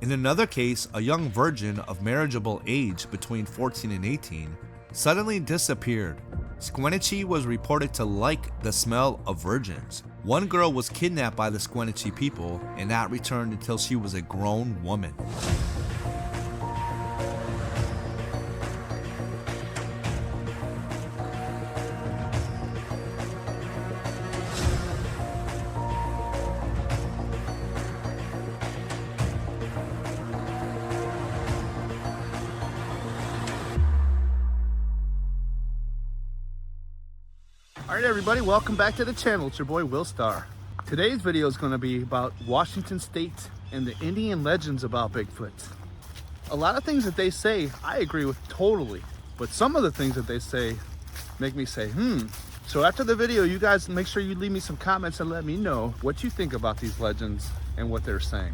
In another case, a young virgin of marriageable age between 14 and 18 suddenly disappeared. Squanichi was reported to like the smell of virgins. One girl was kidnapped by the Squanichi people and not returned until she was a grown woman. Alright everybody, welcome back to the channel. It's your boy Willstar. Today's video is going to be about Washington State and the Indian legends about Bigfoot. A lot of things that they say, I agree with totally. But some of the things that they say make me say, So after the video, you guys make sure you leave me some comments and let me know what you think about these legends and what they're saying.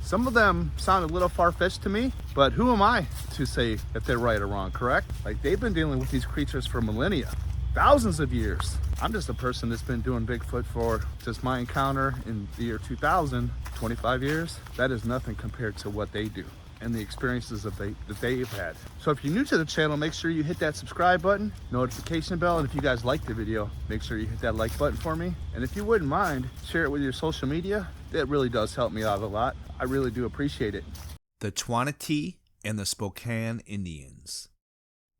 Some of them sound a little far-fetched to me, but who am I to say if they're right or wrong, correct? Like, they've been dealing with these creatures for millennia. Thousands of years. I'm just a person that's been doing Bigfoot for just my encounter in the year 2000, 25 years. That is nothing compared to what they do and the experiences that they've had. So if you're new to the channel, make sure you hit that subscribe button, notification bell, and if you guys like the video, make sure you hit that like button for me. And if you wouldn't mind, share it with your social media. That really does help me out a lot. I really do appreciate it. The Squanichi and the Spokane Indians.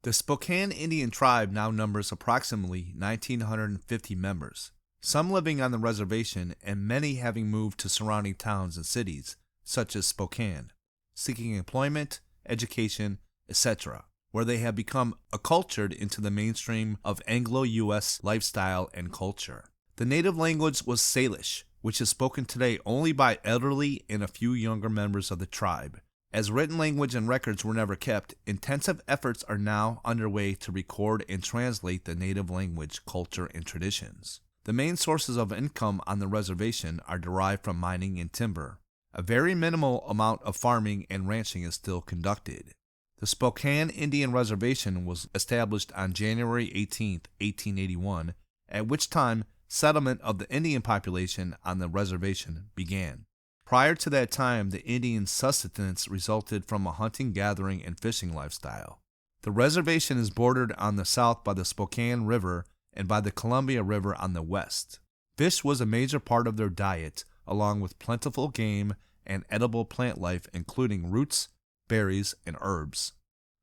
The Spokane Indian tribe now numbers approximately 1,950 members, some living on the reservation and many having moved to surrounding towns and cities, such as Spokane, seeking employment, education, etc., where they have become acculturated into the mainstream of Anglo-US lifestyle and culture. The native language was Salish, which is spoken today only by elderly and a few younger members of the tribe. As written language and records were never kept, intensive efforts are now underway to record and translate the native language, culture, and traditions. The main sources of income on the reservation are derived from mining and timber. A very minimal amount of farming and ranching is still conducted. The Spokane Indian Reservation was established on January 18, 1881, at which time settlement of the Indian population on the reservation began. Prior to that time, the Indian sustenance resulted from a hunting, gathering, and fishing lifestyle. The reservation is bordered on the south by the Spokane River and by the Columbia River on the west. Fish was a major part of their diet, along with plentiful game and edible plant life including roots, berries, and herbs.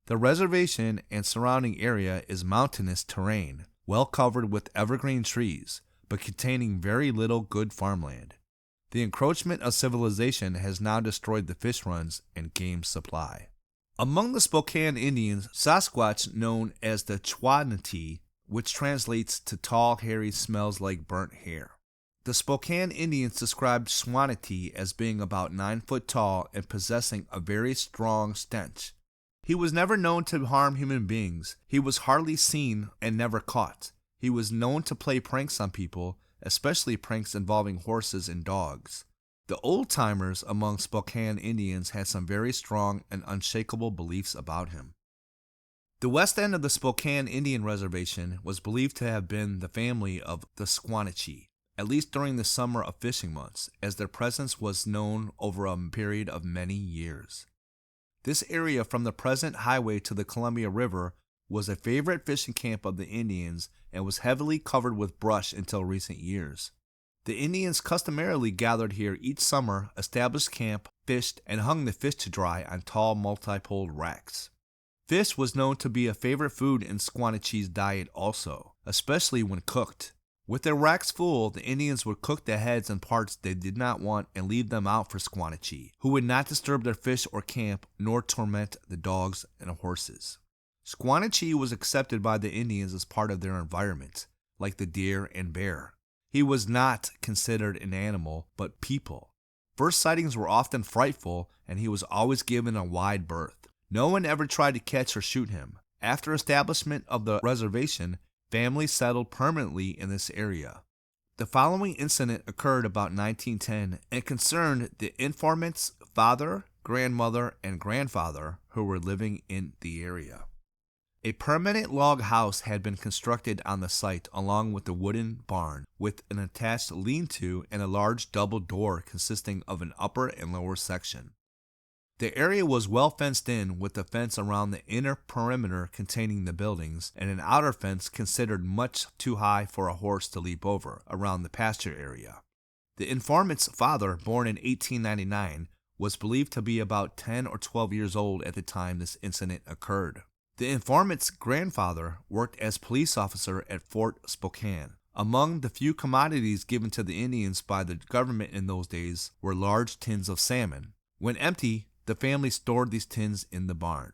The reservation and surrounding area is mountainous terrain, well covered with evergreen trees, but containing very little good farmland. The encroachment of civilization has now destroyed the fish runs and game supply. Among the Spokane Indians, Sasquatch, known as the Squanichi, which translates to tall, hairy, smells like burnt hair. The Spokane Indians described Squanichi as being about 9 foot tall and possessing a very strong stench. He was never known to harm human beings. He was hardly seen and never caught. He was known to play pranks on people, especially pranks involving horses and dogs. The old-timers among Spokane Indians had some very strong and unshakable beliefs about him. The west end of the Spokane Indian Reservation was believed to have been the family of the Squanichi, at least during the summer of fishing months, as their presence was known over a period of many years. This area from the present highway to the Columbia River was a favorite fishing camp of the Indians and was heavily covered with brush until recent years. The Indians customarily gathered here each summer, established camp, fished, and hung the fish to dry on tall multi-poled racks. Fish was known to be a favorite food in Squanichi's diet also, especially when cooked. With their racks full, the Indians would cook the heads and parts they did not want and leave them out for Squanichi, who would not disturb their fish or camp nor torment the dogs and horses. Squanichi was accepted by the Indians as part of their environment, like the deer and bear. He was not considered an animal, but people. First sightings were often frightful, and he was always given a wide berth. No one ever tried to catch or shoot him. After establishment of the reservation, families settled permanently in this area. The following incident occurred about 1910 and concerned the informant's father, grandmother, and grandfather who were living in the area. A permanent log house had been constructed on the site along with the wooden barn, with an attached lean-to and a large double door consisting of an upper and lower section. The area was well fenced in, with a fence around the inner perimeter containing the buildings and an outer fence considered much too high for a horse to leap over around the pasture area. The informant's father, born in 1899, was believed to be about 10 or 12 years old at the time this incident occurred. The informant's grandfather worked as police officer at Fort Spokane. Among the few commodities given to the Indians by the government in those days were large tins of salmon. When empty, the family stored these tins in the barn.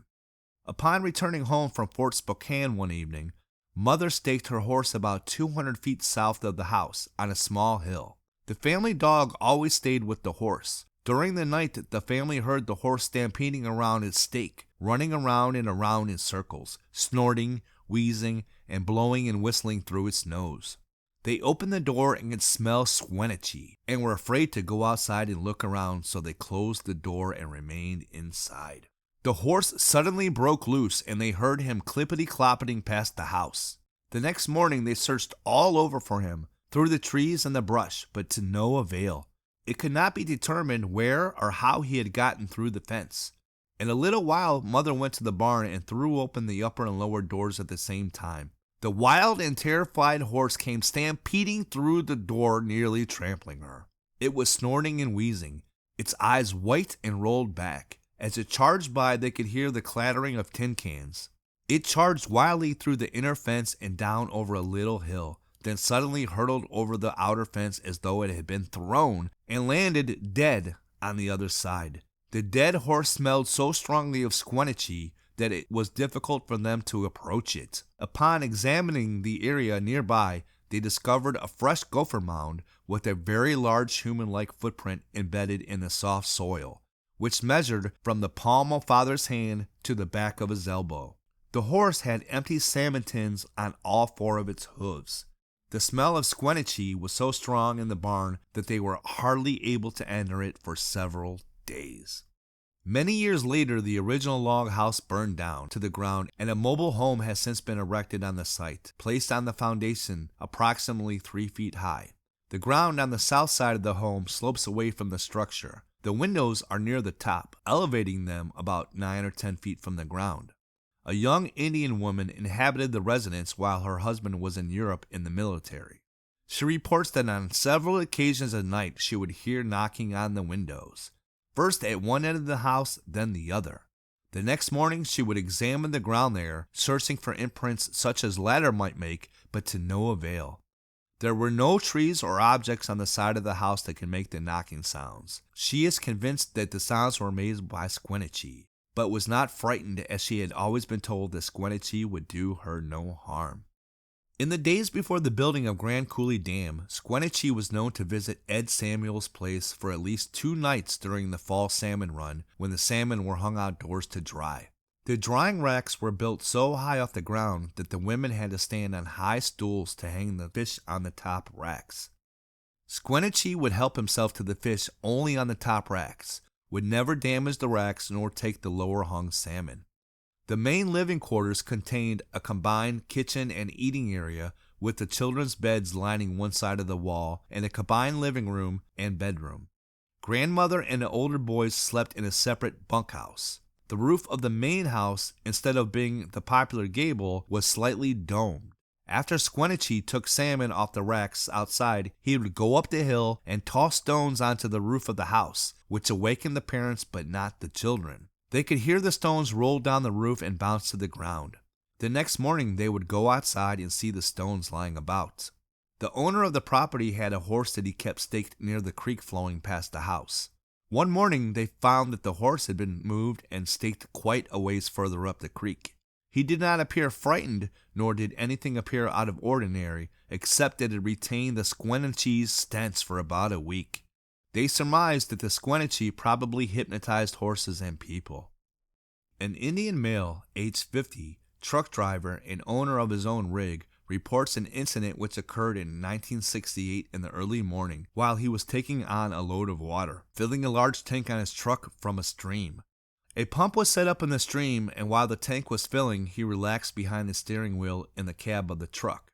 Upon returning home from Fort Spokane one evening, Mother staked her horse about 200 feet south of the house on a small hill. The family dog always stayed with the horse. During the night, the family heard the horse stampeding around its stake, running around and around in circles, snorting, wheezing, and blowing and whistling through its nose. They opened the door and could smell squenichi, and were afraid to go outside and look around, so they closed the door and remained inside. The horse suddenly broke loose, and they heard him clippity-cloppeting past the house. The next morning they searched all over for him, through the trees and the brush, but to no avail. It could not be determined where or how he had gotten through the fence. In a little while, Mother went to the barn and threw open the upper and lower doors at the same time. The wild and terrified horse came stampeding through the door, nearly trampling her. It was snorting and wheezing, its eyes white and rolled back. As it charged by, they could hear the clattering of tin cans. It charged wildly through the inner fence and down over a little hill, then suddenly hurtled over the outer fence as though it had been thrown, and landed dead on the other side. The dead horse smelled so strongly of squenichi that it was difficult for them to approach it. Upon examining the area nearby, they discovered a fresh gopher mound with a very large human-like footprint embedded in the soft soil, which measured from the palm of Father's hand to the back of his elbow. The horse had empty salmon tins on all four of its hooves. The smell of squenichi was so strong in the barn that they were hardly able to enter it for several days. Many years later, the original log house burned down to the ground, and a mobile home has since been erected on the site, placed on the foundation approximately 3 feet high. The ground on the south side of the home slopes away from the structure. The windows are near the top, elevating them about 9 or 10 feet from the ground. A young Indian woman inhabited the residence while her husband was in Europe in the military. She reports that on several occasions at night she would hear knocking on the windows, first at one end of the house, then the other. The next morning she would examine the ground there, searching for imprints such as ladder might make, but to no avail. There were no trees or objects on the side of the house that could make the knocking sounds. She is convinced that the sounds were made by squenichi, but was not frightened, as she had always been told that squenichi would do her no harm. In the days before the building of Grand Coulee Dam, squenichi was known to visit Ed Samuel's place for at least 2 nights during the fall salmon run, when the salmon were hung outdoors to dry. The drying racks were built so high off the ground that the women had to stand on high stools to hang the fish on the top racks. Squenichi would help himself to the fish only on the top racks, would never damage the racks nor take the lower hung salmon. The main living quarters contained a combined kitchen and eating area, with the children's beds lining one side of the wall, and a combined living room and bedroom. Grandmother and the older boys slept in a separate bunkhouse. The roof of the main house, instead of being the popular gable, was slightly domed. After Squenichi took salmon off the racks outside, he would go up the hill and toss stones onto the roof of the house, which awakened the parents but not the children. They could hear the stones roll down the roof and bounce to the ground. The next morning they would go outside and see the stones lying about. The owner of the property had a horse that he kept staked near the creek flowing past the house. One morning they found that the horse had been moved and staked quite a ways further up the creek. He did not appear frightened, nor did anything appear out of ordinary, except that it retained the squenichi's stench for about a week. They surmised that the squenichi probably hypnotized horses and people. An Indian male, aged 50, truck driver and owner of his own rig, reports an incident which occurred in 1968 in the early morning while he was taking on a load of water, filling a large tank on his truck from a stream. A pump was set up in the stream, and while the tank was filling, he relaxed behind the steering wheel in the cab of the truck.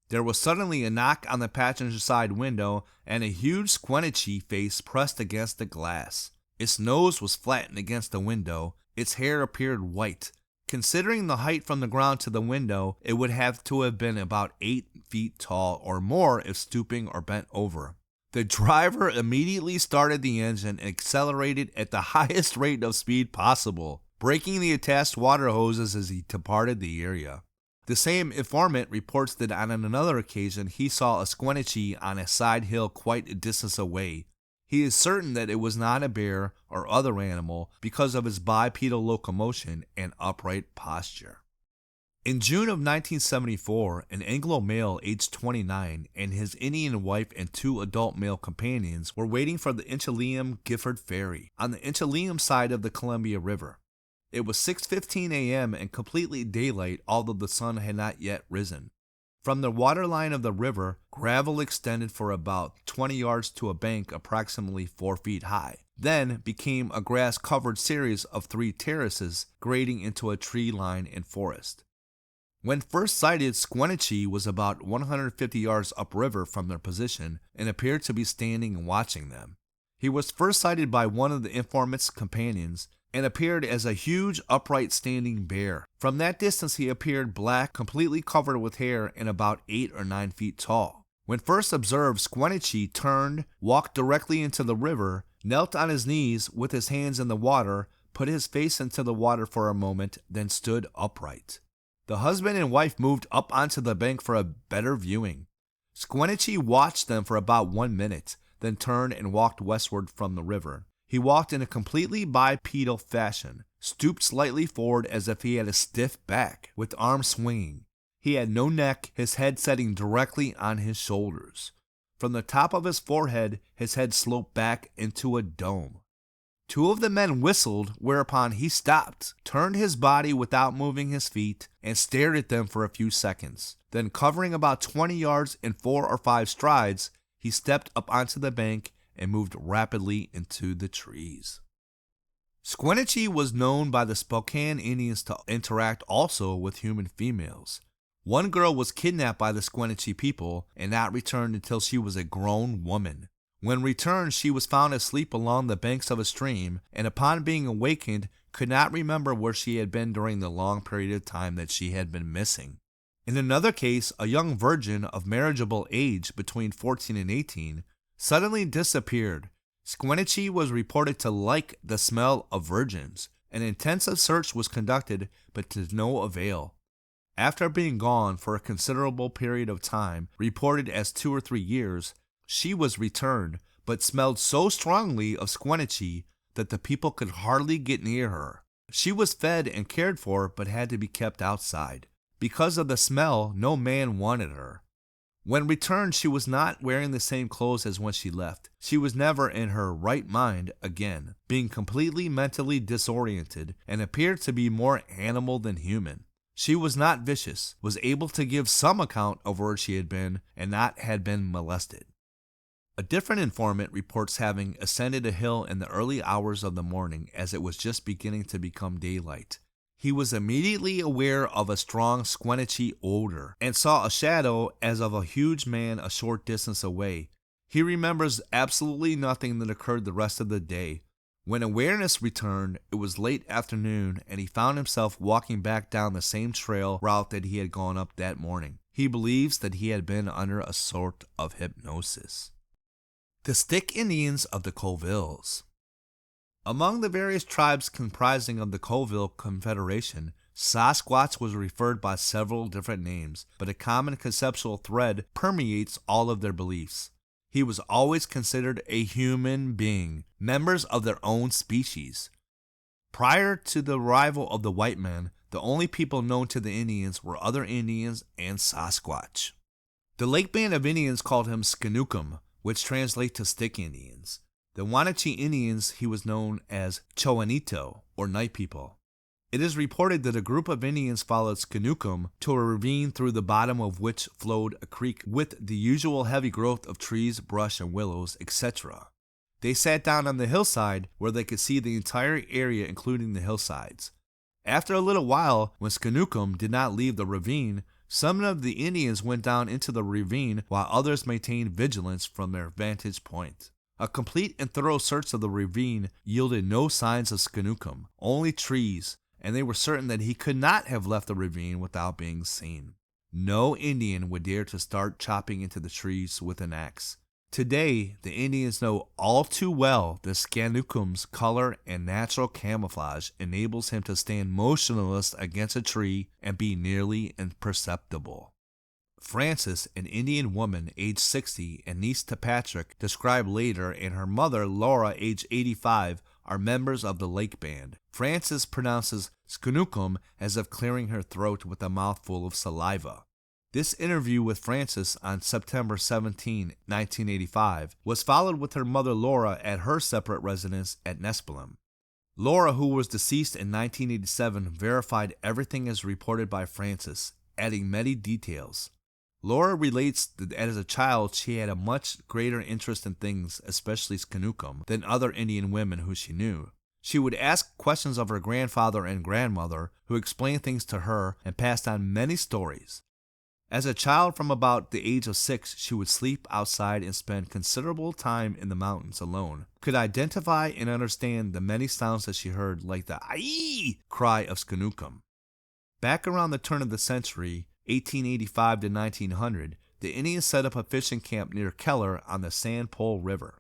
There was suddenly a knock on the passenger side window, and a huge squenichi face pressed against the glass. Its nose was flattened against the window. Its hair appeared white. Considering the height from the ground to the window, it would have to have been about 8 feet tall or more if stooping or bent over. The driver immediately started the engine and accelerated at the highest rate of speed possible, breaking the attached water hoses as he departed the area. The same informant reports that on another occasion he saw a squinachy on a side hill quite a distance away. He is certain that it was not a bear or other animal because of his bipedal locomotion and upright posture. In June of 1974, an Anglo male aged 29 and his Indian wife and 2 adult male companions were waiting for the Inchelium-Gifford ferry on the Inchelium side of the Columbia River. It was 6:15 a.m. and completely daylight, although the sun had not yet risen. From the waterline of the river, gravel extended for about 20 yards to a bank approximately 4 feet high, then became a grass-covered series of 3 terraces grading into a tree line and forest. When first sighted, Squinachy was about 150 yards upriver from their position and appeared to be standing and watching them. He was first sighted by one of the informant's companions and appeared as a huge upright standing bear. From that distance he appeared black, completely covered with hair and about 8 or 9 feet tall. When first observed, Squinachy turned, walked directly into the river, knelt on his knees with his hands in the water, put his face into the water for a moment, then stood upright. The husband and wife moved up onto the bank for a better viewing. Squinachy watched them for about 1 minute, then turned and walked westward from the river. He walked in a completely bipedal fashion, stooped slightly forward as if he had a stiff back, with arms swinging. He had no neck, his head setting directly on his shoulders. From the top of his forehead, his head sloped back into a dome. 2 of the men whistled, whereupon he stopped, turned his body without moving his feet, and stared at them for a few seconds. Then, covering about 20 yards in 4 or 5 strides, he stepped up onto the bank and moved rapidly into the trees. Squinachy was known by the Spokane Indians to interact also with human females. One girl was kidnapped by the Squinachy people and not returned until she was a grown woman. When returned, she was found asleep along the banks of a stream, and upon being awakened, could not remember where she had been during the long period of time that she had been missing. In another case, a young virgin of marriageable age between 14 and 18 suddenly disappeared. Squinachy was reported to like the smell of virgins. An intensive search was conducted, but to no avail. After being gone for a considerable period of time, reported as 2 or 3 years, she was returned, but smelled so strongly of Squinachy that the people could hardly get near her. She was fed and cared for, but had to be kept outside. Because of the smell, no man wanted her. When returned, she was not wearing the same clothes as when she left. She was never in her right mind again, being completely mentally disoriented, and appeared to be more animal than human. She was not vicious, was able to give some account of where she had been, and not had been molested. A different informant reports having ascended a hill in the early hours of the morning as it was just beginning to become daylight. He was immediately aware of a strong Squinachy odor and saw a shadow as of a huge man a short distance away. He remembers absolutely nothing that occurred the rest of the day. When awareness returned, it was late afternoon and he found himself walking back down the same trail route that he had gone up that morning. He believes that he had been under a sort of hypnosis. The Stick Indians of the Covilles. Among the various tribes comprising of the Coviille Confederation, Sasquatch was referred by several different names, but a common conceptual thread permeates all of their beliefs. He was always considered a human being, members of their own species. Prior to the arrival of the white men, the only people known to the Indians were other Indians and Sasquatch. The Lake Band of Indians called him Skanukum, which translates to Stick Indians. The Wenatchee Indians he was known as Choanito, or Night People. It is reported that a group of Indians followed Skanukum to a ravine through the bottom of which flowed a creek with the usual heavy growth of trees, brush, and willows, etc. They sat down on the hillside where they could see the entire area including the hillsides. After a little while, when Skanukum did not leave the ravine, some of the Indians went down into the ravine while others maintained vigilance from their vantage point. A complete and thorough search of the ravine yielded no signs of Skookum, only trees, and they were certain that he could not have left the ravine without being seen. No Indian would dare to start chopping into the trees with an axe. Today, the Indians know all too well that Skookum's color and natural camouflage enables him to stand motionless against a tree and be nearly imperceptible. Frances, an Indian woman aged 60 and niece to Patrick, described later, and her mother, Laura, aged 85, are members of the Lake Band. Frances pronounces Skookum as if clearing her throat with a mouthful of saliva. This interview with Frances on September 17, 1985, was followed with her mother Laura at her separate residence at Nespelem. Laura, who was deceased in 1987, verified everything as reported by Frances, adding many details. Laura relates that as a child she had a much greater interest in things, especially Skookum, than other Indian women who she knew. She would ask questions of her grandfather and grandmother, who explained things to her and passed on many stories. As a child from about the age of 6, she would sleep outside and spend considerable time in the mountains alone, could identify and understand the many sounds that she heard, like the "Aye" cry of Skookum. Back around the turn of the century, 1885 to 1900, the Indians set up a fishing camp near Keller on the Sand Pole River.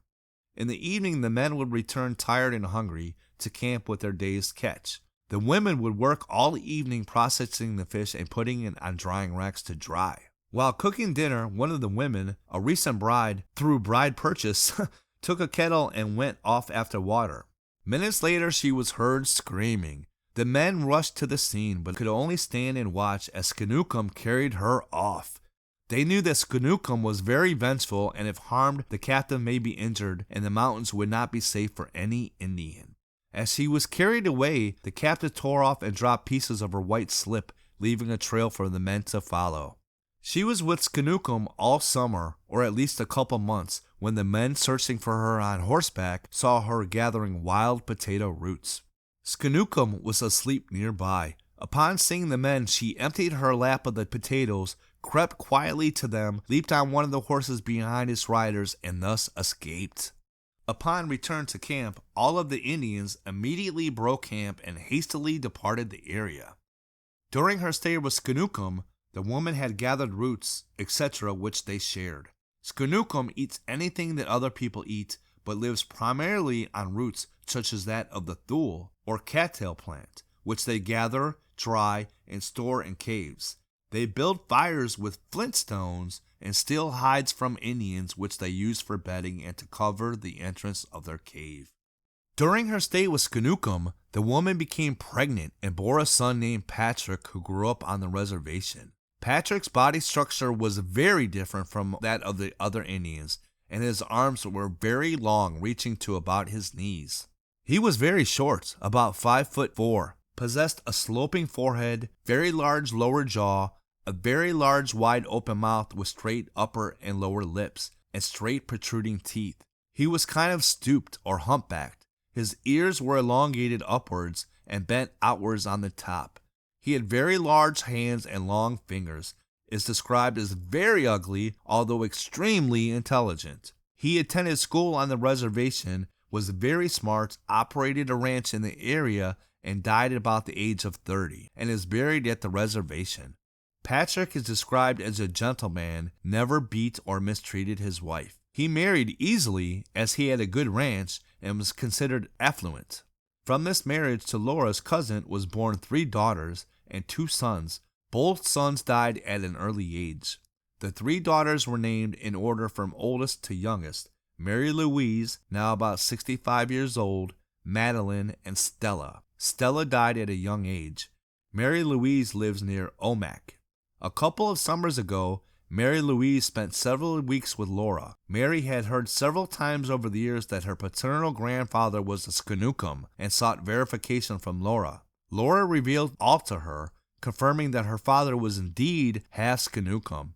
In the evening, the men would return tired and hungry to camp with their day's catch. The women would work all evening processing the fish and putting it on drying racks to dry. While cooking dinner, one of the women, a recent bride, through bride purchase, took a kettle and went off after water. Minutes later, she was heard screaming. The men rushed to the scene, but could only stand and watch as Skookum carried her off. They knew that Skookum was very vengeful, and if harmed, the captive may be injured, and the mountains would not be safe for any Indian. As she was carried away, the captive tore off and dropped pieces of her white slip, leaving a trail for the men to follow. She was with Skookum all summer, or at least a couple months, when the men searching for her on horseback saw her gathering wild potato roots. Skookum was asleep nearby. Upon seeing the men, she emptied her lap of the potatoes, crept quietly to them, leaped on one of the horses behind its riders, and thus escaped. Upon return to camp, all of the Indians immediately broke camp and hastily departed the area. During her stay with Skookum, the woman had gathered roots, etc., which they shared. Skookum eats anything that other people eat, but lives primarily on roots such as that of the thule, or cattail plant, which they gather, dry, and store in caves. They build fires with flint stones and steal hides from Indians, which they use for bedding and to cover the entrance of their cave. During her stay with Skookum, the woman became pregnant and bore a son named Patrick, who grew up on the reservation. Patrick's body structure was very different from that of the other Indians, and his arms were very long, reaching to about his knees. He was very short, about 5'4", possessed a sloping forehead, very large lower jaw, a very large wide open mouth with straight upper and lower lips, and straight protruding teeth. He was kind of stooped or humpbacked. His ears were elongated upwards and bent outwards on the top. He had very large hands and long fingers, is described as very ugly, although extremely intelligent. He attended school on the reservation, was very smart, operated a ranch in the area, and died at about the age of 30, and is buried at the reservation. Patrick is described as a gentleman, never beat or mistreated his wife. He married easily, as he had a good ranch and was considered affluent. From this marriage to Laura's cousin was born 3 daughters and 2 sons. Both sons died at an early age. The 3 daughters were named in order from oldest to youngest: Mary Louise, now about 65 years old, Madeline, and Stella. Stella died at a young age. Mary Louise lives near Omak. A couple of summers ago, Mary Louise spent several weeks with Laura. Mary had heard several times over the years that her paternal grandfather was a Skookum and sought verification from Laura. Laura revealed all to her, confirming that her father was indeed half Skookum.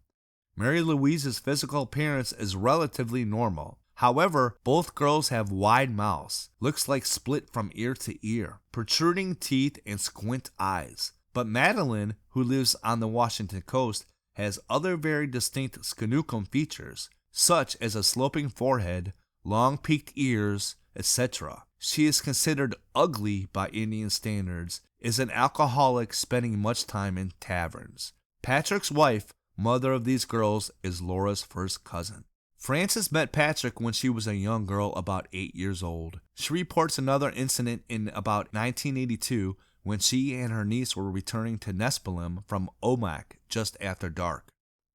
Mary Louise's physical appearance is relatively normal. However, both girls have wide mouths, looks like split from ear to ear, protruding teeth, and squint eyes. But Madeline, who lives on the Washington coast, has other very distinct Skookum features, such as a sloping forehead, long peaked ears, etc. She is considered ugly by Indian standards, is an alcoholic spending much time in taverns. Patrick's wife, mother of these girls, is Laura's first cousin. Frances met Patrick when she was a young girl about 8 years old. She reports another incident in about 1982 when she and her niece were returning to Nespelem from Omak just after dark.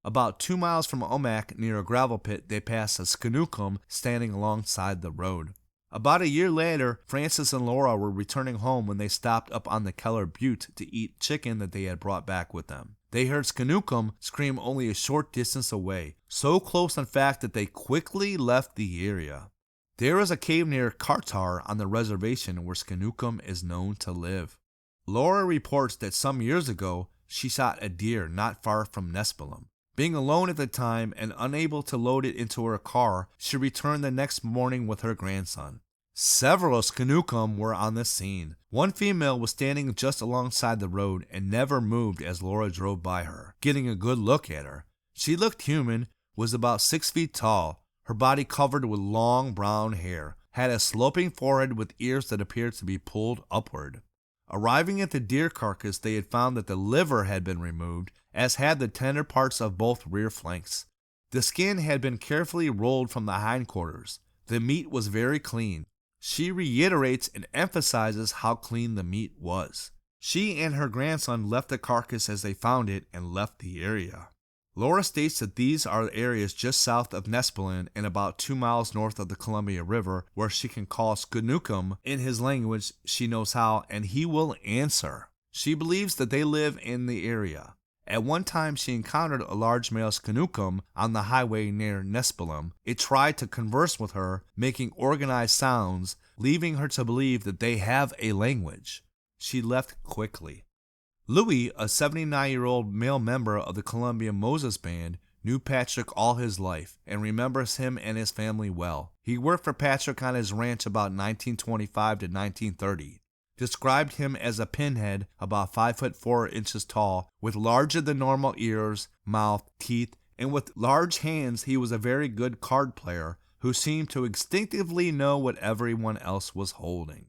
About 2 miles from Omak, near a gravel pit, they passed a Skanukum standing alongside the road. About a year later, Frances and Laura were returning home when they stopped up on the Keller Butte to eat chicken that they had brought back with them. They heard Skanukum scream only a short distance away, so close in fact that they quickly left the area. There is a cave near Kartar on the reservation where Skanukum is known to live. Laura reports that some years ago, she shot a deer not far from Nespelem. Being alone at the time and unable to load it into her car, she returned the next morning with her grandson. Several Skanukum were on the scene. One female was standing just alongside the road and never moved as Laura drove by her, getting a good look at her. She looked human, was about 6 feet tall, her body covered with long brown hair, had a sloping forehead with ears that appeared to be pulled upward. Arriving at the deer carcass, they had found that the liver had been removed, as had the tender parts of both rear flanks. The skin had been carefully rolled from the hindquarters. The meat was very clean. She reiterates and emphasizes how clean the meat was. She and her grandson left the carcass as they found it and left the area. Laura states that these are areas just south of Nespelem and about 2 miles north of the Columbia River, where she can call Skanukum in his language she knows how, and he will answer. She believes that they live in the area. At one time, she encountered a large male Skanukum on the highway near Nespelem. It tried to converse with her, making organized sounds, leaving her to believe that they have a language. She left quickly. Louis, a 79-year-old male member of the Columbia Moses Band, knew Patrick all his life and remembers him and his family well. He worked for Patrick on his ranch about 1925 to 1930. Described him as a pinhead about 5'4" tall, with larger than normal ears, mouth, teeth, and with large hands. He was a very good card player who seemed to instinctively know what everyone else was holding.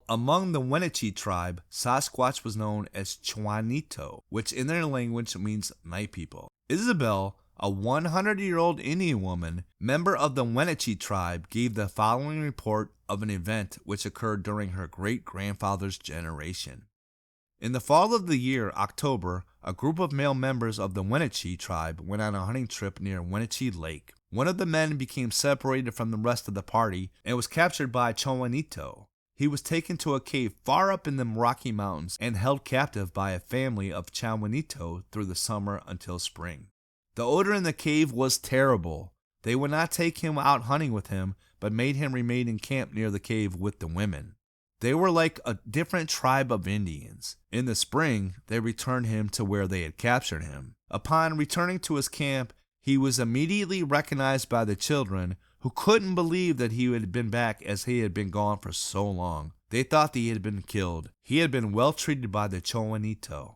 Among the Wenatchee tribe, Sasquatch was known as Chwanito, which in their language means night people. Isabel, a 100-year-old Indian woman, member of the Wenatchee tribe, gave the following report of an event which occurred during her great-grandfather's generation. In the fall of the year, October, a group of male members of the Wenatchee tribe went on a hunting trip near Wenatchee Lake. One of the men became separated from the rest of the party and was captured by Chwanito. He was taken to a cave far up in the Rocky Mountains and held captive by a family of Chwanito through the summer until spring. The odor in the cave was terrible. They would not take him out hunting with him, but made him remain in camp near the cave with the women. They were like a different tribe of Indians. In the spring, they returned him to where they had captured him. Upon returning to his camp, he was immediately recognized by the children, who couldn't believe that he had been back as he had been gone for so long. They thought that he had been killed. He had been well treated by the Chwanito.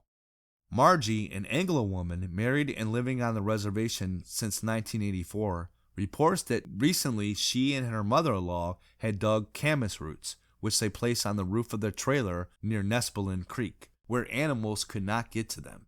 Margie, an Anglo woman married and living on the reservation since 1984, reports that recently she and her mother-in-law had dug camas roots, which they placed on the roof of their trailer near Nespelem Creek, where animals could not get to them.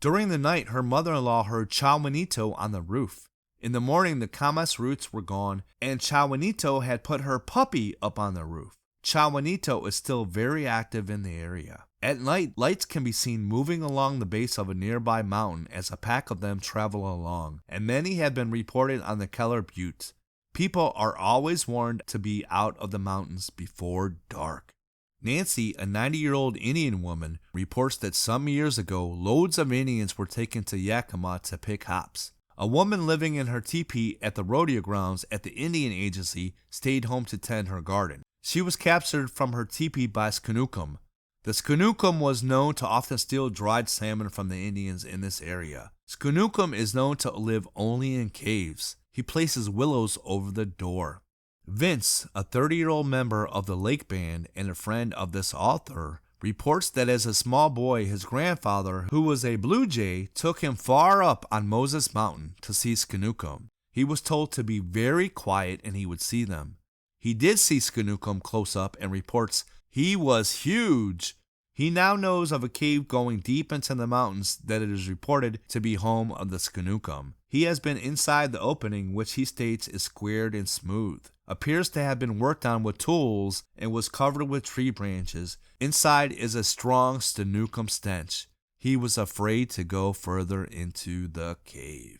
During the night, her mother-in-law heard Chwanito on the roof. In the morning, the camas roots were gone, and Chwanito had put her puppy up on the roof. Chwanito is still very active in the area. At night, lights can be seen moving along the base of a nearby mountain as a pack of them travel along, and many have been reported on the Keller Butte. People are always warned to be out of the mountains before dark. Nancy, a 90-year-old Indian woman, reports that some years ago, loads of Indians were taken to Yakima to pick hops. A woman living in her teepee at the rodeo grounds at the Indian Agency stayed home to tend her garden. She was captured from her teepee by Skanukum. The Skanukum was known to often steal dried salmon from the Indians in this area. Skanukum is known to live only in caves. He places willows over the door. Vince, a 30-year-old member of the Lake Band and a friend of this author, reports that as a small boy, his grandfather, who was a Blue Jay, took him far up on Moses Mountain to see Skanukum. He was told to be very quiet and he would see them. He did see Skookum close up and reports he was huge. He now knows of a cave going deep into the mountains that it is reported to be home of the Skookum. He has been inside the opening, which he states is squared and smooth. Appears to have been worked on with tools and was covered with tree branches. Inside is a strong Skookum stench. He was afraid to go further into the cave.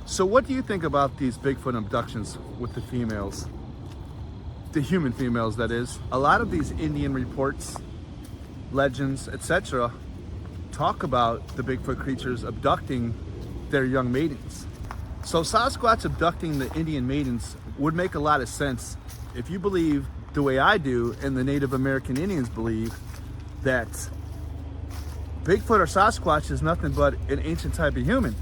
So what do you think about these Bigfoot abductions with the females? The human females, that is. A lot of these Indian reports, legends, etc. talk about the Bigfoot creatures abducting their young maidens. So Sasquatch abducting the Indian maidens would make a lot of sense if you believe the way I do and the Native American Indians believe that Bigfoot or Sasquatch is nothing but an ancient type of human.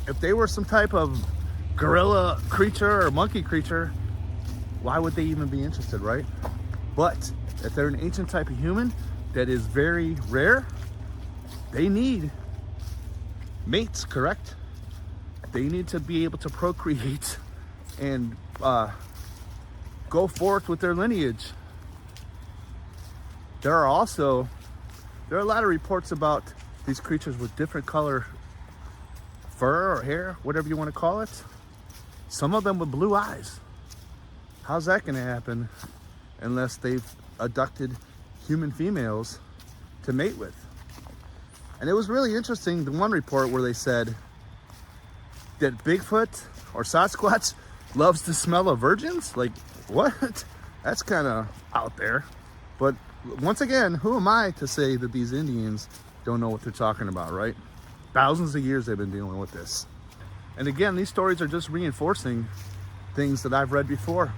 If they were some type of gorilla creature or monkey creature, why would they even be interested, right? But if they're an ancient type of human that is very rare, they need mates, correct? They need to be able to procreate and go forth with their lineage. There are a lot of reports about these creatures with different color fur or hair, whatever you want to call it. Some of them with blue eyes. How's that going to happen unless they've abducted human females to mate with? And it was really interesting, the one report where they said that Bigfoot or Sasquatch loves the smell of virgins. Like, what? That's kind of out there. But once again, who am I to say that these Indians don't know what they're talking about, right? Thousands of years they've been dealing with this. And again, these stories are just reinforcing things that I've read before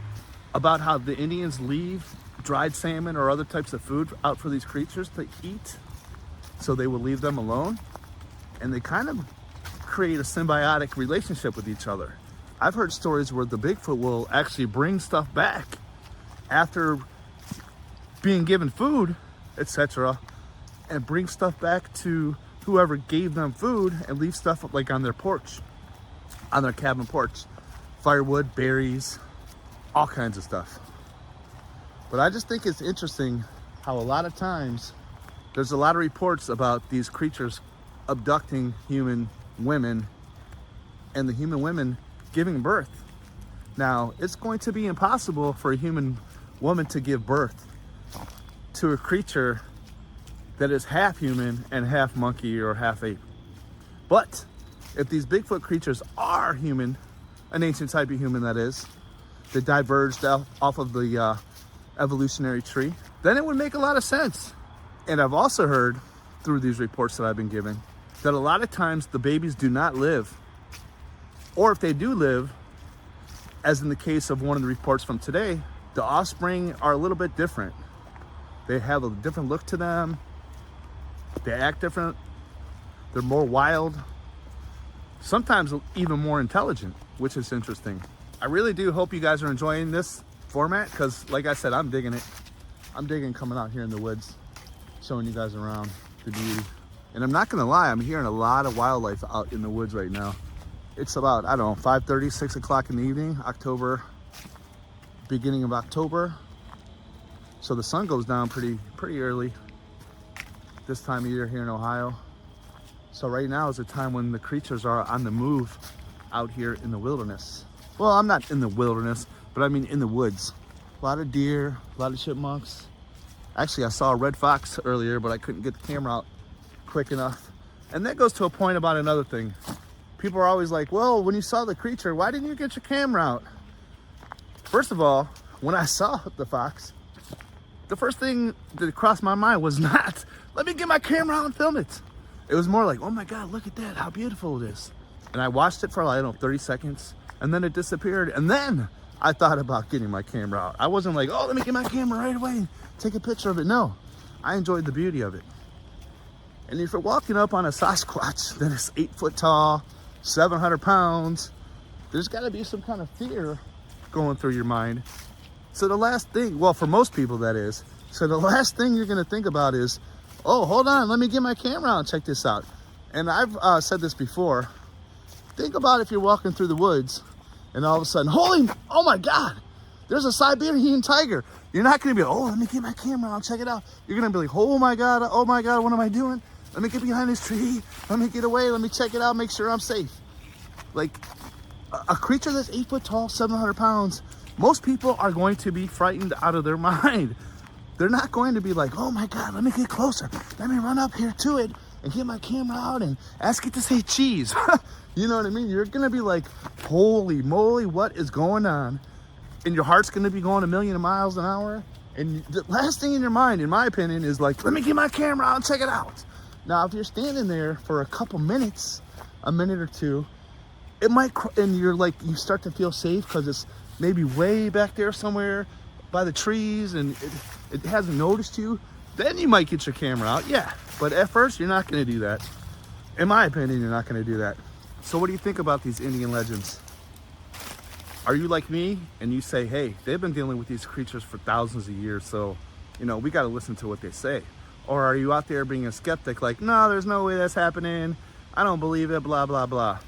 about how the Indians leave dried salmon or other types of food out for these creatures to eat. So they will leave them alone. And they kind of create a symbiotic relationship with each other. I've heard stories where the Bigfoot will actually bring stuff back after being given food, etc., and bring stuff back to whoever gave them food and leave stuff like on their porch, on their cabin porch. Firewood, berries, all kinds of stuff. But I just think it's interesting how a lot of times there's a lot of reports about these creatures abducting human women and the human women giving birth. Now, it's going to be impossible for a human woman to give birth to a creature that is half human and half monkey or half ape. But if these Bigfoot creatures are human, an ancient type of human that is, that diverged off of the evolutionary tree, then it would make a lot of sense. And I've also heard through these reports that I've been given that a lot of times the babies do not live. Or if they do live, as in the case of one of the reports from today, the offspring are a little bit different. They have a different look to them. They act different. They're more wild. Sometimes even more intelligent, which is interesting. I really do hope you guys are enjoying this format because, like I said, I'm digging it. I'm digging coming out here in the woods, showing you guys around the beauty. And I'm not gonna lie, I'm hearing a lot of wildlife out in the woods right now. It's about, I don't know, 5:30, 6 o'clock in the evening, beginning of October. So the sun goes down pretty early this time of year here in Ohio. So right now is a time when the creatures are on the move out here in the wilderness. Well, I'm not in the wilderness, but I mean in the woods. A lot of deer, a lot of chipmunks. Actually, I saw a red fox earlier, but I couldn't get the camera out quick enough. And that goes to a point about another thing. People are always like, well, when you saw the creature, why didn't you get your camera out? First of all, when I saw the fox, the first thing that crossed my mind was not, let me get my camera out and film it. It was more like, oh my God, look at that, how beautiful it is. And I watched it for, I don't know, 30 seconds, and then it disappeared. And then I thought about getting my camera out. I wasn't like, oh, let me get my camera right away and take a picture of it. No, I enjoyed the beauty of it. And if you're walking up on a Sasquatch that is 8 foot tall, 700 pounds, there's gotta be some kind of fear going through your mind. So the last thing, well, for most people that is, so the last thing you're gonna think about is, oh, hold on, let me get my camera out and check this out. And I've said this before. Think about if you're walking through the woods and all of a sudden, oh my God, there's a Siberian tiger. You're not gonna be, oh, let me get my camera out, check it out. You're gonna be like, oh my God, what am I doing? Let me get behind this tree. Let me get away, let me check it out, make sure I'm safe. Like a creature that's 8 foot tall, 700 pounds, most people are going to be frightened out of their mind. They're not going to be like, oh my God, let me get closer. Let me run up here to it and get my camera out and ask it to say cheese. You know what I mean? You're gonna be like, holy moly, what is going on? And your heart's gonna be going a million miles an hour. And the last thing in your mind, in my opinion, is like, let me get my camera out and check it out. Now, if you're standing there for a couple minutes, a minute or two, it might, and you're like, you start to feel safe because it's maybe way back there somewhere by the trees and it hasn't noticed you, then you might get your camera out, yeah. But at first, you're not gonna do that. In my opinion, you're not gonna do that. So what do you think about these Indian legends? Are you like me and you say, hey, they've been dealing with these creatures for thousands of years, so, you know, we gotta listen to what they say? Or are you out there being a skeptic, like, no, there's no way that's happening, I don't believe it, blah, blah, blah.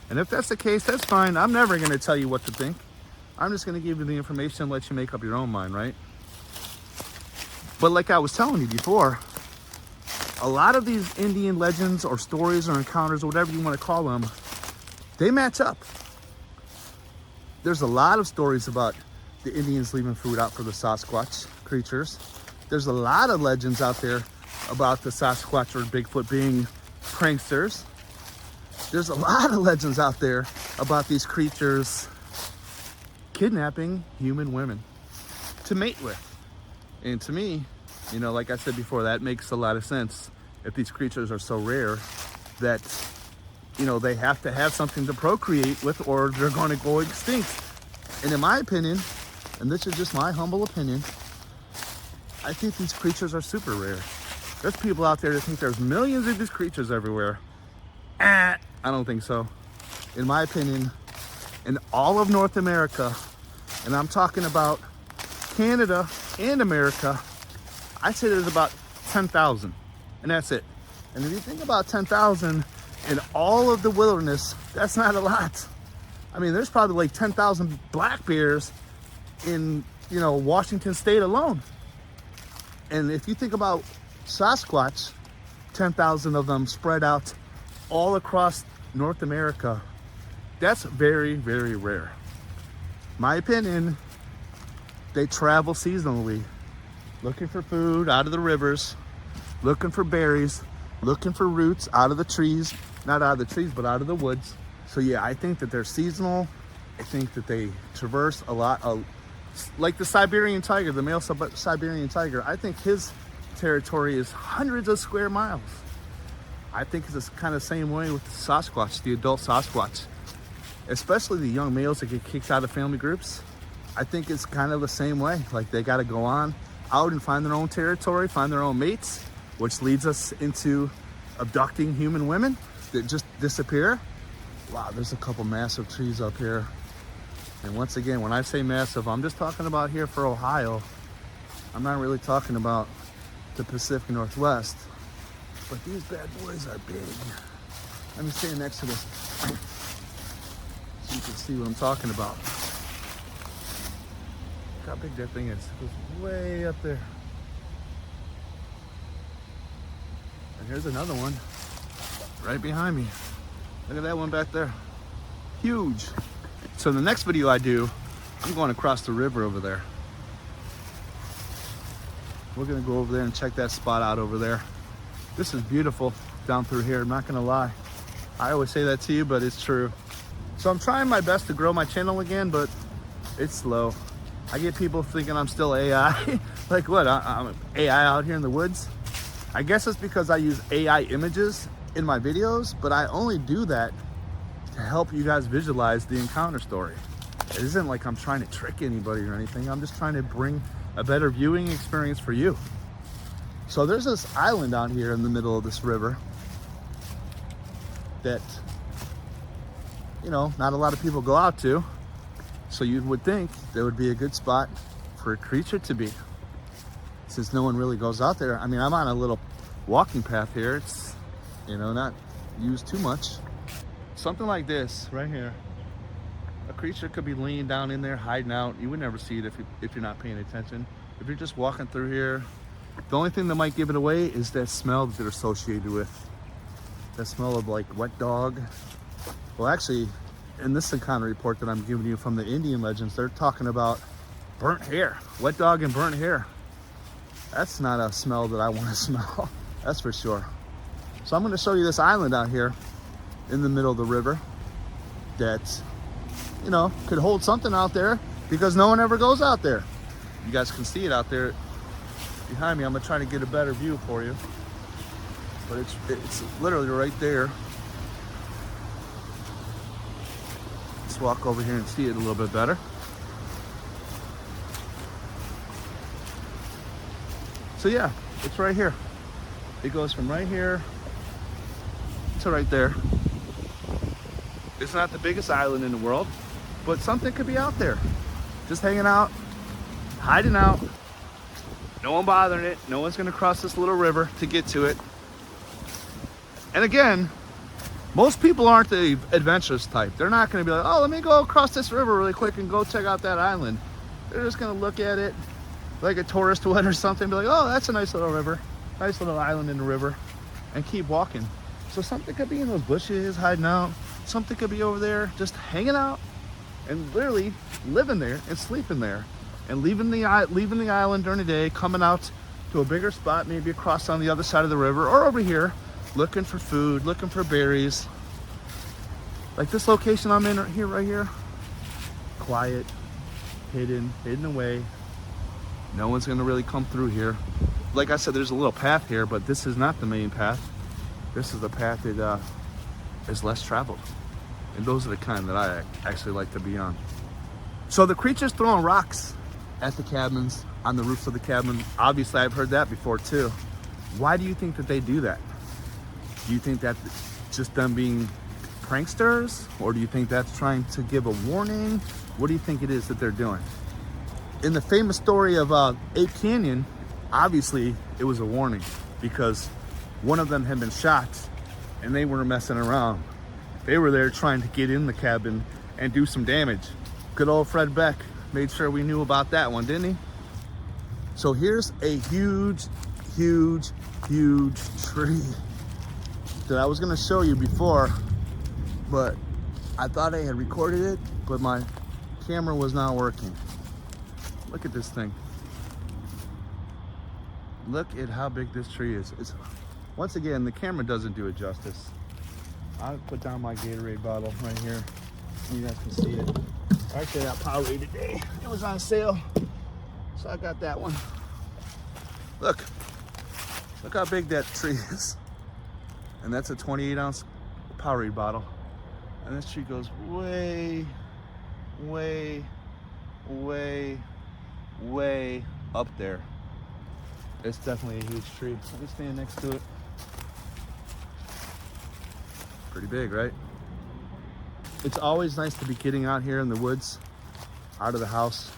And if that's the case, that's fine. I'm never gonna tell you what to think. I'm just gonna give you the information and let you make up your own mind, right? But like I was telling you before, a lot of these Indian legends or stories or encounters or whatever you want to call them, they match up. There's a lot of stories about the Indians leaving food out for the Sasquatch creatures. There's a lot of legends out there about the Sasquatch or Bigfoot being pranksters. There's a lot of legends out there about these creatures kidnapping human women to mate with. And to me, you know, like I said before, that makes a lot of sense. If these creatures are so rare that, you know, they have to have something to procreate with or they're going to go extinct. And in my opinion, and this is just my humble opinion, I think these creatures are super rare. There's people out there that think there's millions of these creatures everywhere. I don't think so. In my opinion, in all of North America, and I'm talking about Canada and America, I say there's about 10,000, and that's it. And if you think about 10,000 in all of the wilderness, that's not a lot. I mean, there's probably like 10,000 black bears in, you know, Washington state alone. And if you think about Sasquatch, 10,000 of them spread out all across North America, that's very, very rare. My opinion, they travel seasonally, looking for food out of the rivers, looking for berries, looking for roots out of the trees, not out of the trees, but out of the woods. So yeah, I think that they're seasonal. I think that they traverse a lot of, like the Siberian tiger, the male Siberian tiger, I think his territory is hundreds of square miles. I think it's kind of the same way with the Sasquatch, the adult Sasquatch, especially the young males that get kicked out of family groups. I think it's kind of the same way. Like they got to go on out and find their own territory, find their own mates, which leads us into abducting human women that just disappear. Wow, there's a couple massive trees up here. And once again, when I say massive, I'm just talking about here for Ohio. I'm not really talking about the Pacific Northwest. But these bad boys are big. Let me stand next to this so you can see what I'm talking about. Look how big that thing is. It goes way up there. And here's another one right behind me. Look at that one back there. Huge. So the next video I do, I'm going across the river over there. We're gonna go over there and check that spot out over there. This is beautiful down through here, I'm not gonna lie. I always say that to you, but it's true. So I'm trying my best to grow my channel again, but it's slow. I get people thinking I'm still AI. Like what, I'm AI out here in the woods? I guess it's because I use AI images in my videos, but I only do that to help you guys visualize the encounter story. It isn't like I'm trying to trick anybody or anything. I'm just trying to bring a better viewing experience for you. So there's this island out here in the middle of this river that, you know, not a lot of people go out to. So you would think there would be a good spot for a creature to be, since no one really goes out there. I mean, I'm on a little walking path here. It's, you know, not used too much. Something like this right here. A creature could be laying down in there, hiding out. You would never see it if you're not paying attention. If you're just walking through here, the only thing that might give it away is that smell that they're associated with. That smell of like wet dog. Well, actually, in this encounter report that I'm giving you from the Indian legends, they're talking about burnt hair, wet dog and burnt hair. That's not a smell that I want to smell, that's for sure. So I'm going to show you this island out here in the middle of the river that, you know, could hold something out there because no one ever goes out there. You guys can see it out there behind me. I'm going to try to get a better view for you, but it's literally right there. Let's walk over here and see it a little bit better. So yeah, it's right here. It goes from right here to right there. It's not the biggest island in the world, but something could be out there. Just hanging out, hiding out. No one bothering it. No one's gonna cross this little river to get to it. And again, most people aren't the adventurous type. They're not gonna be like, oh, let me go across this river really quick and go check out that island. They're just gonna look at it like a tourist would or something, be like, oh, that's a nice little river, nice little island in the river, and keep walking. So something could be in those bushes hiding out. Something could be over there just hanging out and literally living there and sleeping there and leaving the island during the day, coming out to a bigger spot, maybe across on the other side of the river or over here, looking for food, looking for berries. Like this location I'm in right here, quiet, hidden away. No one's gonna really come through here. Like I said, there's a little path here, but this is not the main path. This is the path that is less traveled. And those are the kind that I actually like to be on. So the creature's throwing rocks at the cabins, on the roofs of the cabin. Obviously, I've heard that before too. Why do you think that they do that? Do you think that's just them being pranksters? Or do you think that's trying to give a warning? What do you think it is that they're doing? In the famous story of Ape Canyon, obviously it was a warning because one of them had been shot and they weren't messing around. They were there trying to get in the cabin and do some damage. Good old Fred Beck made sure we knew about that one, didn't he? So here's a huge tree that I was gonna show you before, but I thought I had recorded it, but my camera was not working. Look at this thing. Look at how big this tree is. Once again, the camera doesn't do it justice. I'll put down my Gatorade bottle right here. You guys can see it. I actually got Powerade today. It was on sale, so I got that one. Look how big that tree is. And that's a 28-ounce Powerade bottle. And this tree goes way up there. It's definitely a huge tree. Let me stand next to it. Pretty big, right? It's always nice to be getting out here in the woods, out of the house.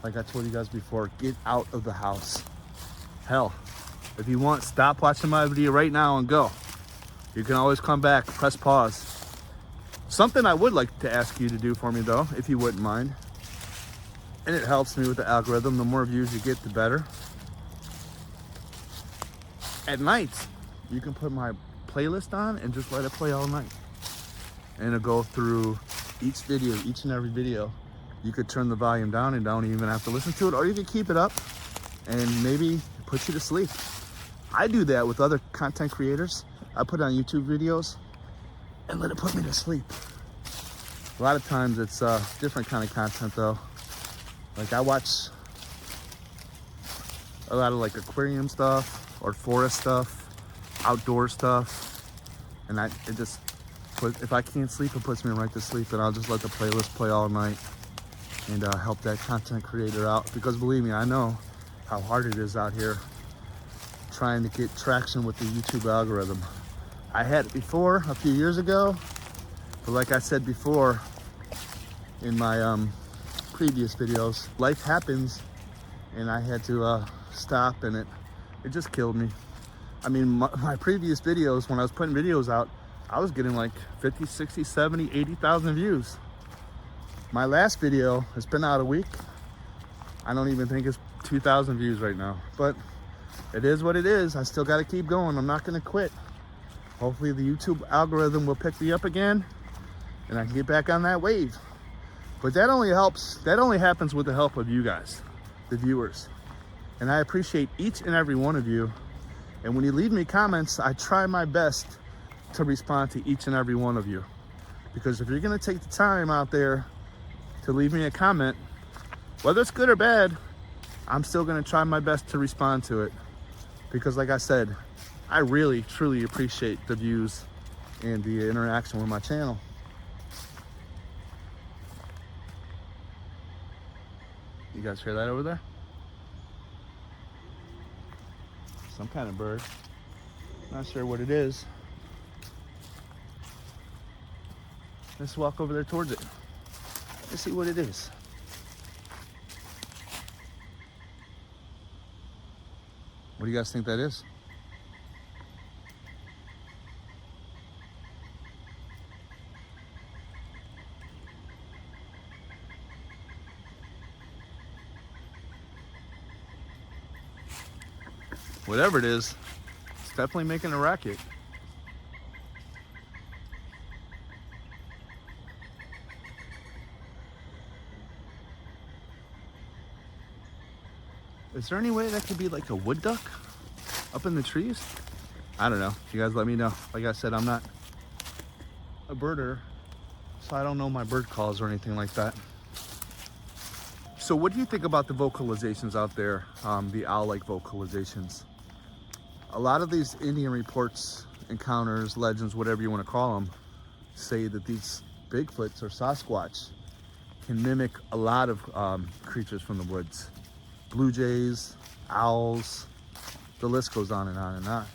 Like I told you guys before, get out of the house. Hell, if you want, stop watching my video right now and go. You can always come back, press pause. Something I would like to ask you to do for me though, if you wouldn't mind. And it helps me with the algorithm. The more views you get, the better. At night, you can put my playlist on and just let it play all night. And it'll go through each video, each and every video. You could turn the volume down and don't even have to listen to it, or you could keep it up and maybe put you to sleep. I do that with other content creators. I put on YouTube videos and let it put me to sleep. A lot of times it's different kind of content though. Like I watch a lot of like aquarium stuff or forest stuff, outdoor stuff, and if I can't sleep, it puts me right to sleep, and I'll just let the playlist play all night and help that content creator out. Because believe me, I know how hard it is out here trying to get traction with the YouTube algorithm. I had it before a few years ago, but like I said before in my previous videos, life happens and I had to stop, and it just killed me. I mean, my previous videos, when I was putting videos out, I was getting like 50, 60, 70, 80,000 views. My last video has been out a week. I don't even think it's 2,000 views right now, but it is what it is. I still got to keep going. I'm not going to quit. Hopefully the YouTube algorithm will pick me up again and I can get back on that wave. But that only happens with the help of you guys, the viewers. And I appreciate each and every one of you. And when you leave me comments, I try my best to respond to each and every one of you. Because if you're gonna take the time out there to leave me a comment, whether it's good or bad, I'm still gonna try my best to respond to it. Because like I said, I really, truly appreciate the views and the interaction with my channel. You guys hear that over there? Some kind of bird. Not sure what it is. Let's walk over there towards it. Let's see what it is. What do you guys think that is? Whatever it is, it's definitely making a racket. Is there any way that could be like a wood duck up in the trees? I don't know. You guys let me know. Like I said, I'm not a birder, so I don't know my bird calls or anything like that. So what do you think about the vocalizations out there, the owl-like vocalizations? A lot of these Indian reports, encounters, legends, whatever you want to call them, say that these Bigfoots or Sasquatch can mimic a lot of creatures from the woods. Blue jays, owls, the list goes on and on and on.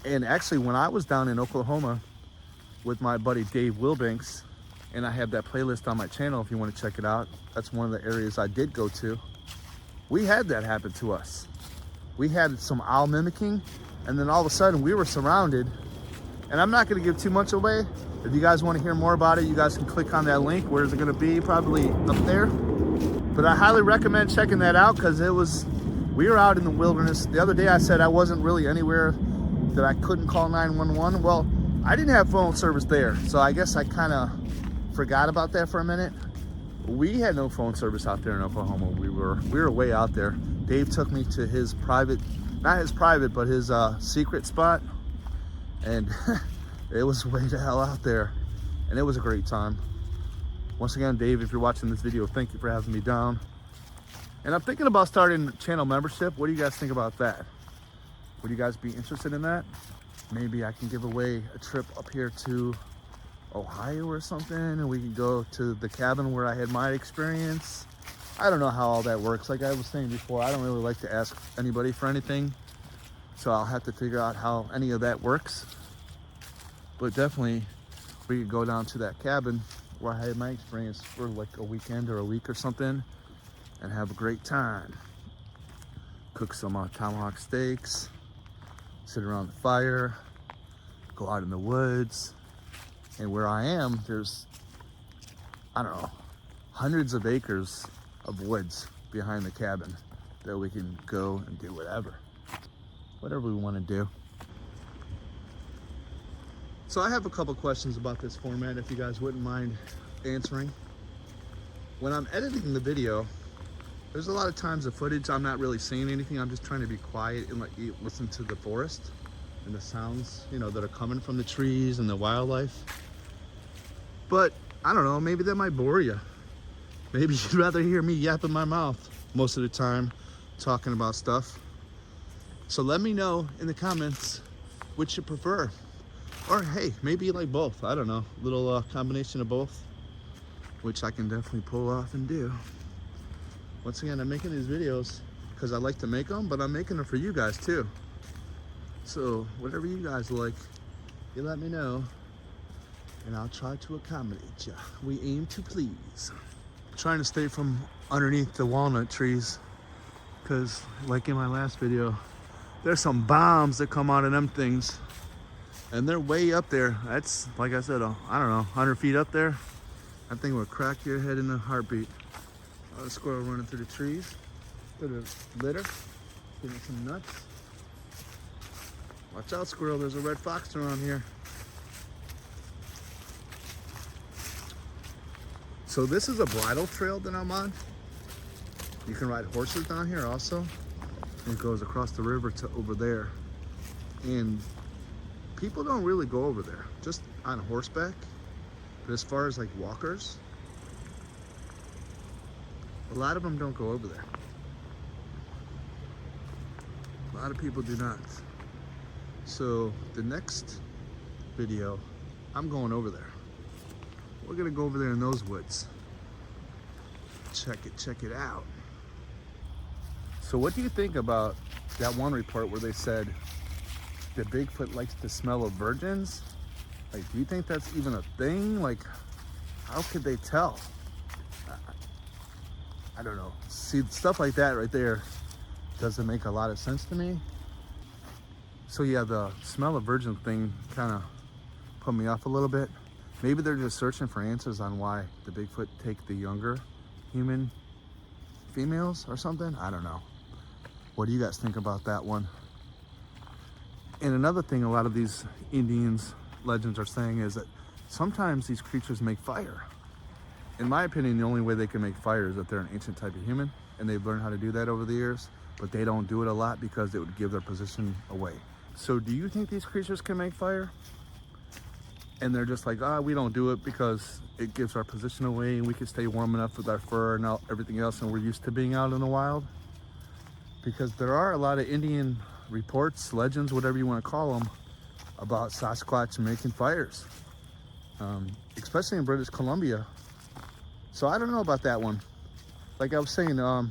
And actually, when I was down in Oklahoma with my buddy Dave Wilbanks, and I have that playlist on my channel if you want to check it out, that's one of the areas I did go to, we had that happen to us. We had some owl mimicking, and then all of a sudden we were surrounded. And I'm not going to give too much away. If you guys want to hear more about it, you guys can click on that link. Where is it going to be? Probably up there. But I highly recommend checking that out, because we were out in the wilderness. The other day I said I wasn't really anywhere that I couldn't call 911. Well, I didn't have phone service there, so I guess I kind of forgot about that for a minute. We had no phone service out there in Oklahoma. We were way out there. Dave took me to his private, not his private, but his secret spot, and it was way the hell out there, and it was a great time. Once again, Dave, if you're watching this video, thank you for having me down. And I'm thinking about starting a channel membership. What do you guys think about that? Would you guys be interested in that? Maybe I can give away a trip up here to Ohio or something, and we can go to the cabin where I had my experience. I don't know how all that works. Like I was saying before, I don't really like to ask anybody for anything, so I'll have to figure out how any of that works. But definitely we could go down to that cabin where I had my experience for like a weekend or a week or something and have a great time. Cook some tomahawk steaks, sit around the fire, go out in the woods. And where I am, there's, I don't know, hundreds of acres of woods behind the cabin that we can go and do whatever we want to do. So I have a couple questions about this format, if you guys wouldn't mind answering. When I'm editing the video, there's a lot of times the footage I'm not really saying anything. I'm just trying to be quiet and let you listen to the forest and the sounds, you know, that are coming from the trees and the wildlife. But I don't know, maybe that might bore you. Maybe you'd rather hear me yapping my mouth most of the time talking about stuff. So let me know in the comments which you prefer. Or hey, maybe you like both. I don't know, a little combination of both, which I can definitely pull off and do. Once again, I'm making these videos because I like to make them, but I'm making them for you guys too. So whatever you guys like, you let me know, and I'll try to accommodate you. We aim to please. I'm trying to stay from underneath the walnut trees, because like in my last video, there's some bombs that come out of them things. And they're way up there. That's, like I said, I don't know, 100 feet up there. I think would crack your head in a heartbeat. A squirrel running through the trees. Bit of litter, getting some nuts. Watch out, squirrel, there's a red fox around here. So this is a bridle trail that I'm on. You can ride horses down here also. And it goes across the river to over there. And people don't really go over there, just on horseback. But as far as like walkers, a lot of them don't go over there. A lot of people do not. So the next video, I'm going over there. We're gonna go over there in those woods. Check it out. So what do you think about that one report where they said that Bigfoot likes the smell of virgins? Like, do you think that's even a thing? Like, how could they tell? I don't know. See, stuff like that right there doesn't make a lot of sense to me. So yeah, the smell of virgin thing kind of put me off a little bit. Maybe they're just searching for answers on why the Bigfoot take the younger human females or something. I don't know. What do you guys think about that one? And another thing a lot of these Indians legends are saying is that sometimes these creatures make fire. In my opinion, the only way they can make fire is if they're an ancient type of human and they've learned how to do that over the years, but they don't do it a lot because it would give their position away. So do you think these creatures can make fire? And they're just like, we don't do it because it gives our position away and we can stay warm enough with our fur and everything else, and we're used to being out in the wild? Because there are a lot of Indian reports, legends, whatever you want to call them, about Sasquatch making fires, especially in British Columbia. So I don't know about that one. Like I was saying, the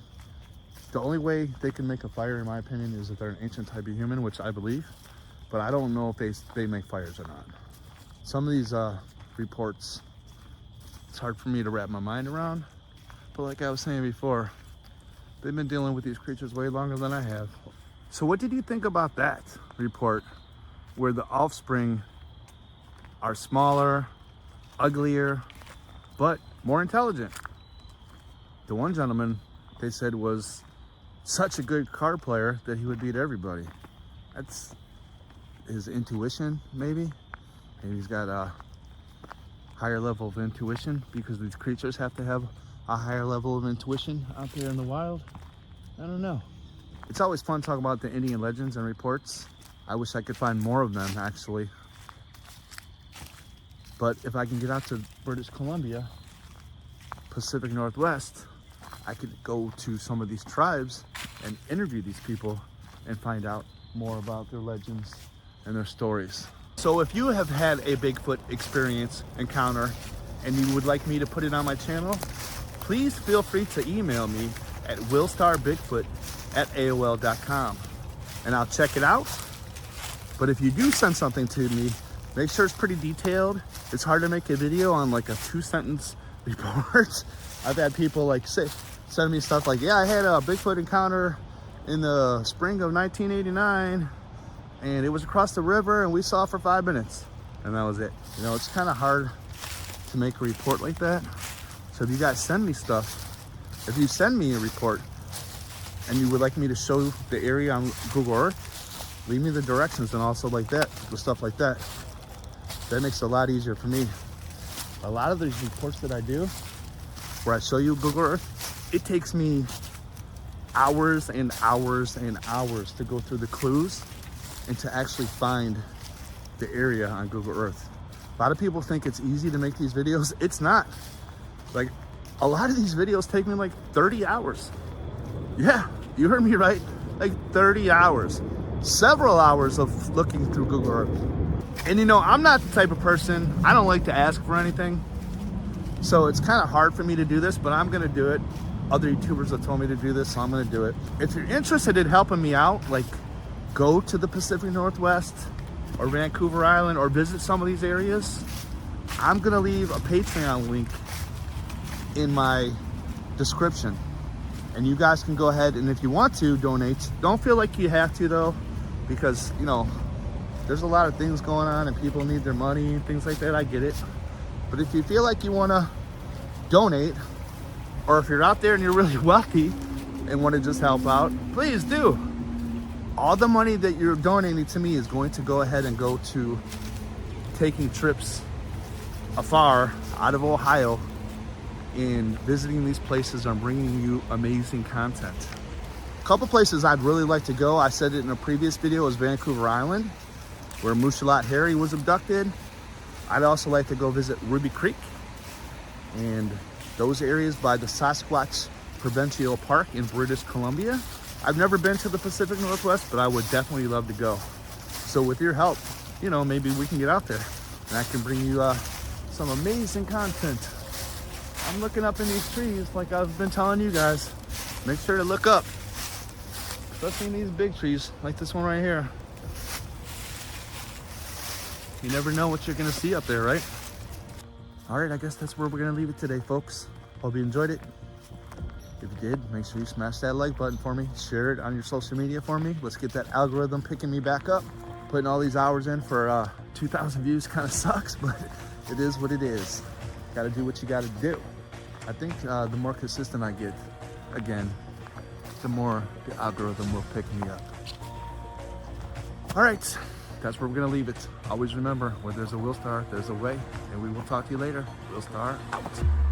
only way they can make a fire, in my opinion, is if they're an ancient type of human, which I believe, but I don't know if they make fires or not. Some of these reports, it's hard for me to wrap my mind around, but like I was saying before, they've been dealing with these creatures way longer than I have. So what did you think about that report where the offspring are smaller, uglier, but more intelligent? The one gentleman, they said, was such a good card player that he would beat everybody. That's his intuition, maybe. Maybe he's got a higher level of intuition because these creatures have to have a higher level of intuition out there in the wild. I don't know. It's always fun talking about the Indian legends and reports. I wish I could find more of them, actually. But if I can get out to British Columbia, Pacific Northwest, I could go to some of these tribes and interview these people and find out more about their legends and their stories. So if you have had a Bigfoot experience, encounter, and you would like me to put it on my channel, please feel free to email me at willstarbigfoot@aol.com and I'll check it out. But if you do send something to me, make sure it's pretty detailed. It's hard to make a video on like a 2-sentence report. I've had people like send me stuff like, yeah, I had a Bigfoot encounter in the spring of 1989 and it was across the river and we saw it for 5 minutes and that was it. You know, it's kind of hard to make a report like that. So if you guys send me stuff, if you send me a report and you would like me to show the area on Google Earth, leave me the directions and also like that, with stuff like that. That makes it a lot easier for me. A lot of these reports that I do, where I show you Google Earth, it takes me hours and hours and hours to go through the clues and to actually find the area on Google Earth. A lot of people think it's easy to make these videos. It's not. Like, a lot of these videos take me like 30 hours. Yeah, you heard me right. Like 30 hours. Several hours of looking through Google Earth. And you know, I'm not the type of person, I don't like to ask for anything. So it's kind of hard for me to do this, but I'm gonna do it. Other YouTubers have told me to do this, so I'm gonna do it. If you're interested in helping me out, like go to the Pacific Northwest or Vancouver Island or visit some of these areas, I'm gonna leave a Patreon link in my description. And you guys can go ahead and if you want to donate, don't feel like you have to though, because you know, there's a lot of things going on and people need their money and things like that. I get it. But if you feel like you want to donate, or if you're out there and you're really wealthy and want to just help out, please do. All the money that you're donating to me is going to go ahead and go to taking trips afar out of Ohio and visiting these places and bringing you amazing content. A couple places I'd really like to go, I said it in a previous video, is Vancouver Island, where Mooshalot Harry was abducted. I'd also like to go visit Ruby Creek and those areas by the Sasquatch Provincial Park in British Columbia. I've never been to the Pacific Northwest, but I would definitely love to go. So with your help, you know, maybe we can get out there and I can bring you some amazing content. I'm looking up in these trees like I've been telling you guys. Make sure to look up, especially in these big trees like this one right here. You never know what you're gonna see up there, right? All right, I guess that's where we're gonna leave it today, folks. Hope you enjoyed it. If you did, make sure you smash that like button for me. Share it on your social media for me. Let's get that algorithm picking me back up. Putting all these hours in for 2,000 views kind of sucks, but it is what it is. Gotta do what you gotta do. I think the more consistent I get, again, the more the algorithm will pick me up. All right, that's where we're gonna leave it. Always remember, where there's a Willstar, there's a way, and we will talk to you later. Willstar out.